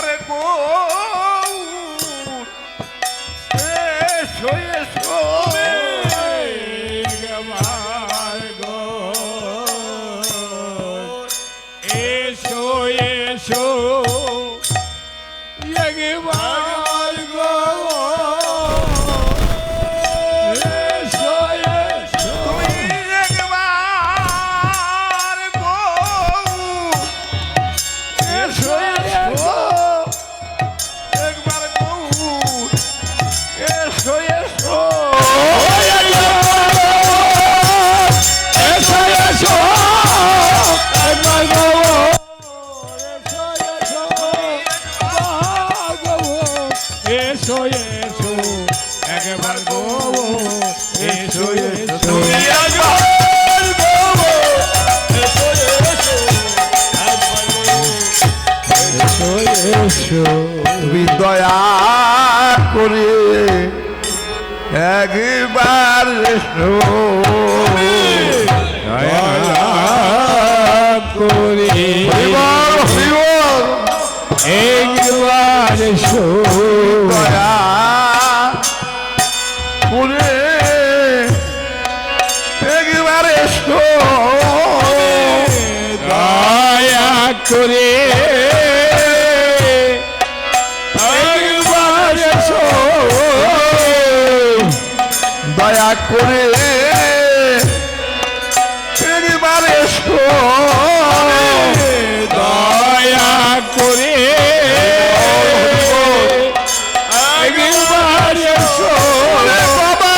একবার গো এসো এসো একবার গো এসো এসো একবার গো এসো এসো তুমি একবার গো এসো এসো একবার গো এসো এসো এসো এসো একবার গো এসো এসো একবার গো এসো এসো তুমি একবার গো এসো এসো একবার গো এসো এসো তুমি দয়া করে একবার এসো দয়া করে হরিবল হরিবল একবার এসো দয়া করে একবার এসো দয়া করে একবার এসো দয়া করে একবার এসো দয়া করে একবার এসো ওরে বাবা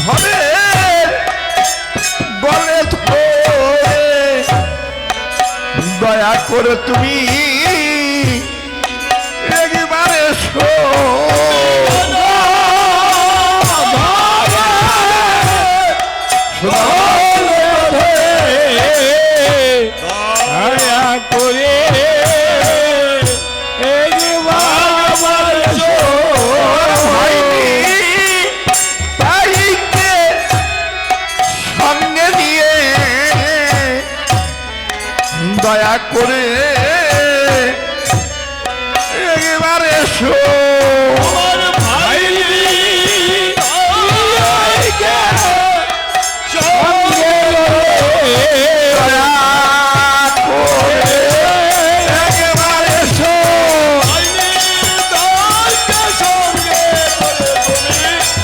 ধরে বলে ধরে দয়া করে তুমি একবার এসো দয়া করে একবার এসো তাইকে সঙ্গে নিয়ে দয়া করে একবার এসো ভাই দয়া করে একবার এসো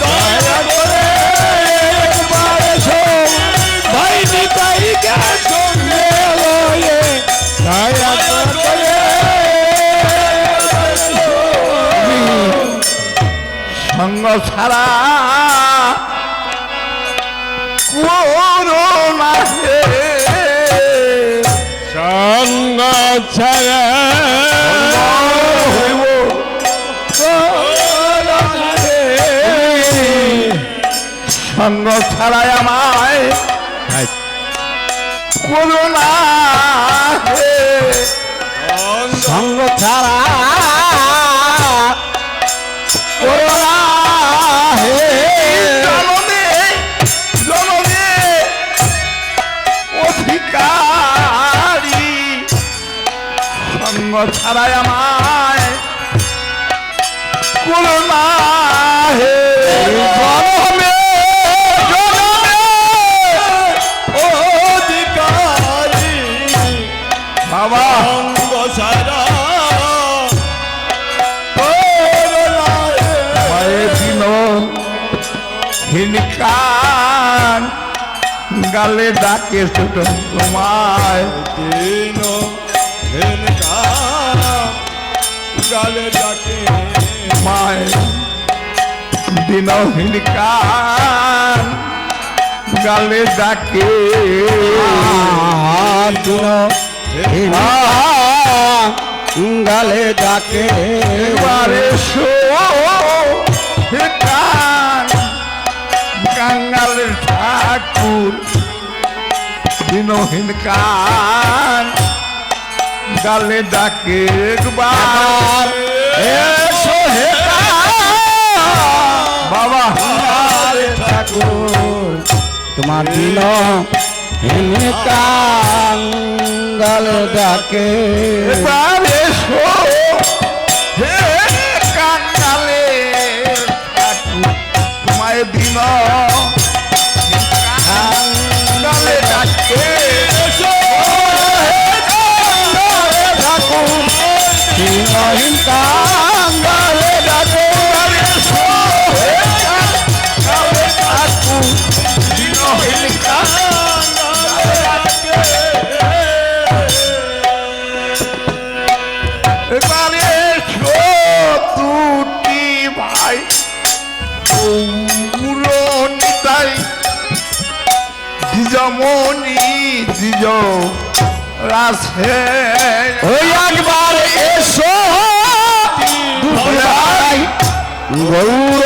দয়া করে একবার এসো ভাই নিতাইকে সঙ্গে লয়ে দয়া করে সঙ্গ ছাড়া করোনা হে সঙ্গ ছাড়া সঙ্গ ছাড়াই আমায় করোনা হে সঙ্গ ছাড়া করোনা হে জনমে জনমে অধিকারী সঙ্গ ছাড়াই আমায় করোনা হে জনমে জনমে অধিকারী বাবা সঙ্গ ছাড়া হিনকান গালে ডাকে ছোট তোমায় দিন গালে ডাকে মায় দিন হিনকান গালে ডাকে গালে ডাকে এবারে শো হিনকান কাঙ্গালের ঠাকুর দিনহীন কান গালে ডাকে একবার এসো হে বাবা ঠাকুর তোমার দিন হিনকান কাঙ্গাল ডাকে এবার এসো হে কাঙ্গালের ঠাকুর তোমায় দিন কাঙ্গালে ডাকে দিনহীন কাঙ্গালে ডাকে এবারে দুটি ভাই নিতাই দ্বিজমণি দ্বিজ রাসে ওই একবার এসো দুলাই গৌর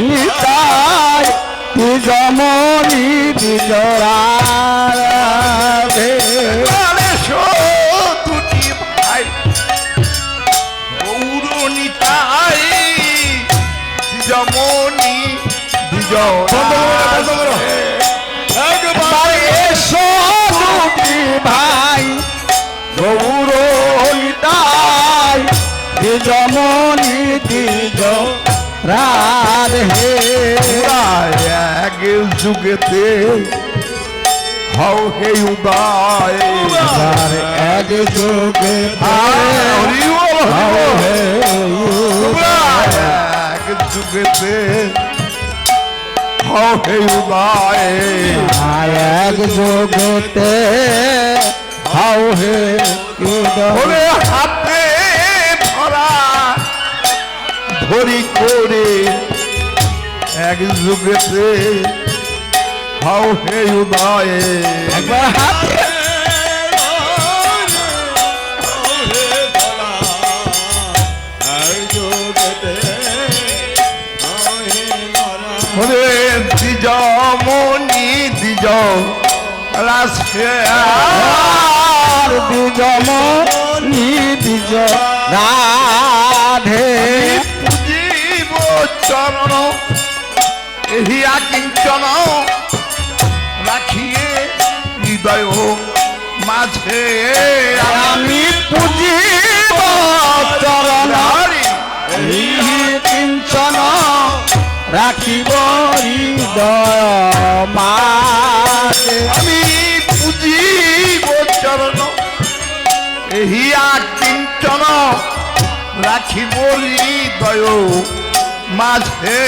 নিতাই দ্বিজমণি দ্বিজরাধে এবারে দুটি ভাই গৌর নিতাই দ্বিজমণি দ্বিজ একবার এসো দুটি ভাই গৌর নিতাই দ্বিজমণি দ্বিজ রাধে এক যুগেতে হও হে উদয় এক যোগে হরি বল, হরি বল। হে এক যুগেতে হও হে উদয় এক যোগতে হাও হে বলে হাতে ধরা ধরি করে এক যুগেতে হও হে উদয় একবার হাতে বলে দ্বিজ মণি দ্বিজ রাসে দ্বিজমণি দ্বিজ রাধে পুজিব চরণ এহিয়া কিঞ্চন রাখিয়ে হৃদয় মাঝে আমি পুজিব চরণ কিঞ্চন রাখিব হৃদয় মাঝে আমি পুজিব চরণ এহিয়া কিঞ্চন রাখিব হৃদয় মাঝে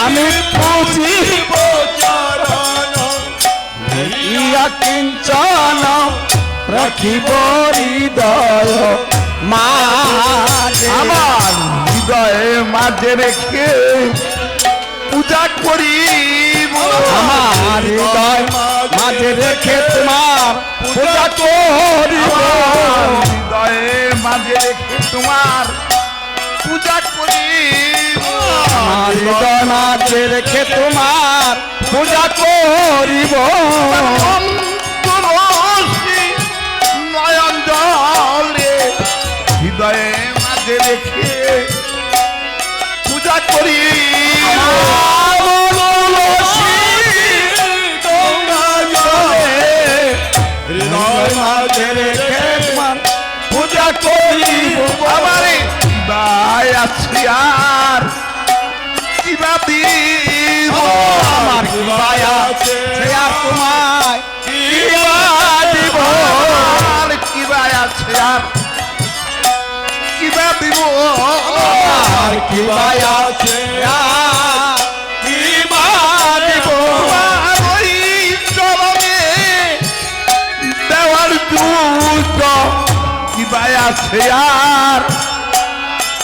আমি পুজিব ইয়া কিঞ্চন রাখিব হৃদয় মাঝে আমার হৃদয়ে মাঝে রেখে পূজা করিব আমার হৃদয় মাঝে রেখে তোমার পূজা করিব আমার হৃদয়ে মাঝে রেখে তোমার পূজা করিব আমার হৃদয় মাঝে রেখে তোমার পূজা করিব অন্তরসি নয়ন জলে হৃদয়ে মাঝে রেখে পূজা করিব হৃদয় মাঝে রেখে তোমার পূজা করিব আমারে কিবাই আছি আর কিবা দিব আমার কিবাই আছে আর তোমায় কিবা দিব আর কিবাই আছে আর কিবা দিব আর কিবাই আছে আর কিবা দিব তোমার ওই চরণে দেওয়ার যুগ কিবাই আছে আর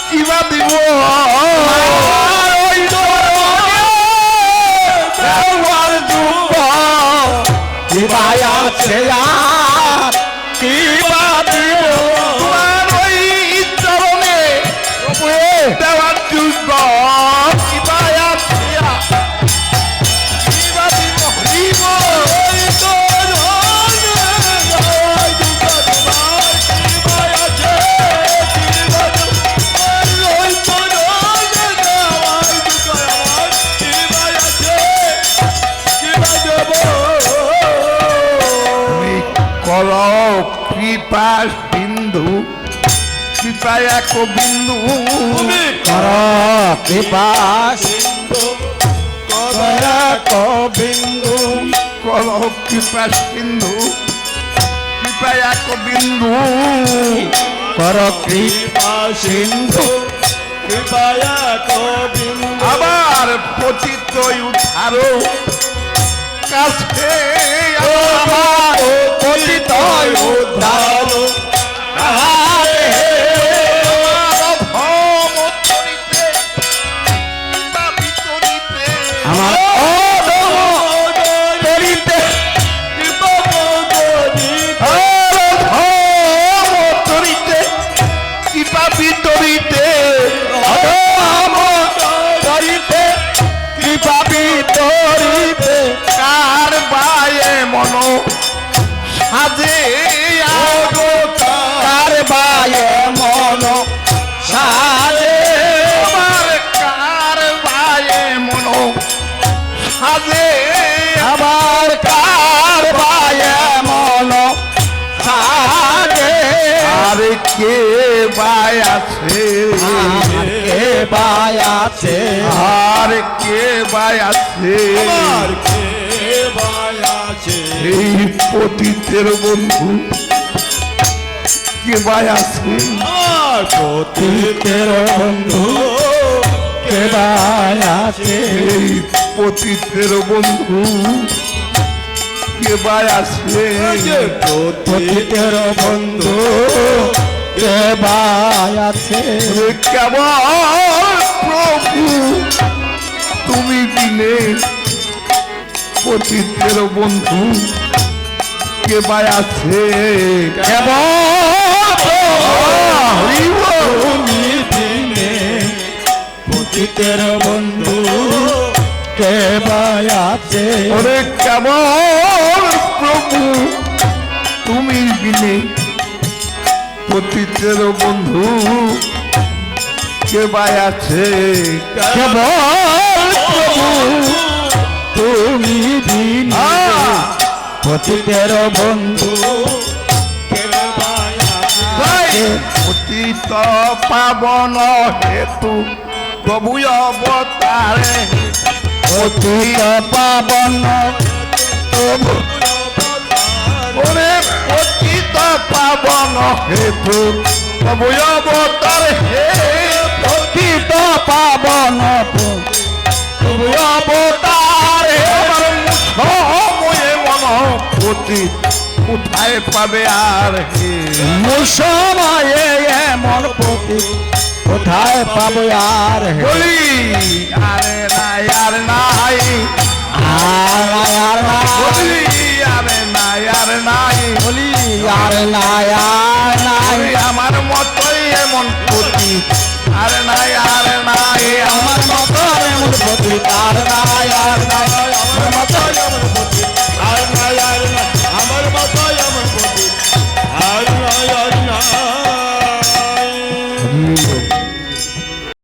কিবা দিব ওই দেওয়ার যুগ কিবাই আছে আর কিবা দিব তোমার ওই চরণে দেওয়ার যুগ কিবা আছে আর কিবা দিব দিব কৃপা সিন্ধু কৃপা এক বিন্দু তুমি কর কৃপা সিন্ধু কদয়াক বিন্দু কর কৃপা সিন্ধু কৃপা এক বিন্দু কর কৃপা সিন্ধু কৃপায়াক বিন্দু আবার পতিত উদ্ধারো কাছে আমার পতিত উদ্ধার আমার অধম করিতে কৃপা বিতরিতে অধম করিতে কৃপা বিতরিতে কার বায়ে মন সাজে কার বায়ে মন সাজে আমার কার বায়ে মন সাজে আমার কার বায়ে মন সাজে আর কে বায় আছে আর কে বায় আছে আর কে বায় আছে আমার কে বায়াছে এই পতিতের বন্ধু কে বায় আছে আমার পতিতের বন্ধু কে বায় আছে এই পতিতের বন্ধু কে বায় আছে যে পতিতের পতিতের বন্ধু কে বায় আছে কেবল প্রভু তুমি দিলে পতিতের বন্ধু কে বায় আছে তুমি দিনে পতিতের বন্ধু কে বায় আছে ওরে কেবল প্রভু তুমি বিনে পতিতের বন্ধু কে বায় আছে কেবল প্রভু তুমি দিনে পতিতের বন্ধু কে বায়াছে পতিত পাবন হেতু প্রভু অবতারে পতিত পাবন প্রভু ওরে পতিত পাবন হেতু প্রভু অবতারে হে পতিত পাবন প্রভু অবতারে সময়ে মন পতিত কোথায় পাবে আর হে সময়ে এমন পতিত কোথায় পাবো আর হে? বলি আরে নাই আর নাই আর নাই আর নাই বলি আরে নাই আর নাই বলি আর নাই আর নাই ওই আমার মতোই এমন পতি আরে নাই